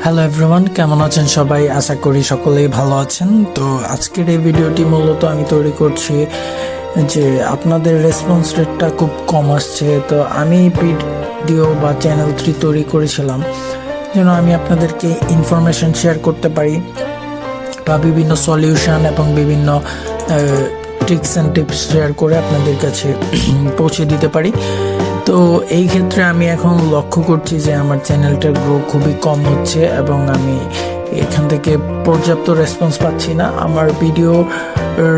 Hello everyone, কেমন আছেন সবাই? আশা করি সকলেই ভালো আছেন। তো আজকের এই ভিডিওটি মূলত আমি তৈরি করছি যে আপনাদের রেসপন্স রেটটা খুব কম আসছে। তো আমি ভিডিও বা চ্যানেল 3 তৈরি করেছিলাম যেন আমি আপনাদেরকে ইনফরমেশন শেয়ার করতে পারি বা বিভিন্ন সলিউশন এবং বিভিন্ন ট্রিক্স অ্যান্ড টিপস শেয়ার করে আপনাদের কাছে পৌঁছে দিতে পারি। তো এই ক্ষেত্রে আমি এখন লক্ষ্য করছি যে আমার চ্যানেলটার গ্রো খুবই কম হচ্ছে এবং আমি এখান থেকে পর্যাপ্ত রেসপন্স পাচ্ছি না। আমার ভিডিও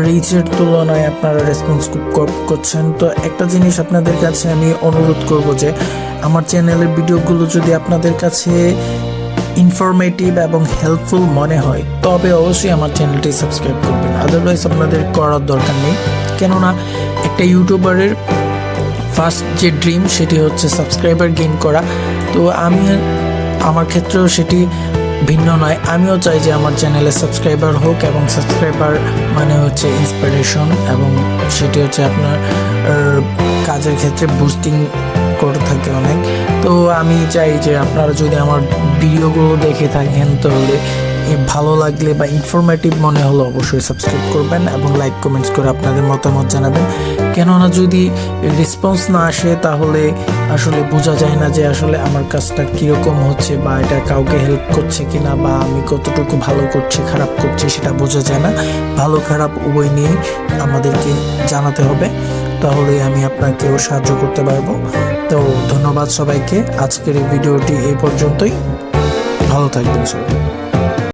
রিচের তুলনায় আপনারা রেসপন্স খুব কম করছেন। তো একটা জিনিস আপনাদের কাছে আমি অনুরোধ করব যে আমার চ্যানেলের ভিডিওগুলো যদি আপনাদের কাছে ইনফরমেটিভ এবং হেল্পফুল মনে হয় তবে অবশ্যই আমার চ্যানেলটি সাবস্ক্রাইব করবেন, আদারওয়াইজ আপনাদের করার দরকার নেই। কেননা একটা ইউটিউবারের ফার্স্ট যে ড্রিম সেটি হচ্ছে সাবস্ক্রাইবার গেইন করা। তো আমি আমার ক্ষেত্রেও সেটি ভিন্ন নয়। আমিও চাই যে আমার চ্যানেলে সাবস্ক্রাইবার হোক এবং সাবস্ক্রাইবার মানে হচ্ছে ইন্সপিরেশন এবং সেটি হচ্ছে আপনার কাজের ক্ষেত্রে বুস্টিং করে থাকে অনেক। তো আমি চাই যে আপনারা যদি আমার ভিডিওগুলো দেখে থাকেন তাহলে ভালো লাগলে বা ইনফরমেটিভ মনে হলে অবশ্যই সাবস্ক্রাইব করবেন এবং লাইক কমেন্টস করে আপনাদের মতামত জানাবেন। কেননা যদি রেসপন্স না আসে তাহলে আসলে বোঝা যায় না যে আসলে আমার কাজটা কীরকম হচ্ছে বা এটা কাউকে হেল্প করছে কিনা বা আমি কতটুকু ভালো করছি খারাপ করছি সেটা বোঝা যায় না। ভালো খারাপ উভয় নিয়েই আমাদেরকে জানাতে হবে, তাহলে আমি আপনাকেও সাহায্য করতে পারবো। তো ধন্যবাদ সবাইকে। আজকের এই ভিডিওটি এই পর্যন্তই। ভালো থাকবেন সবাই।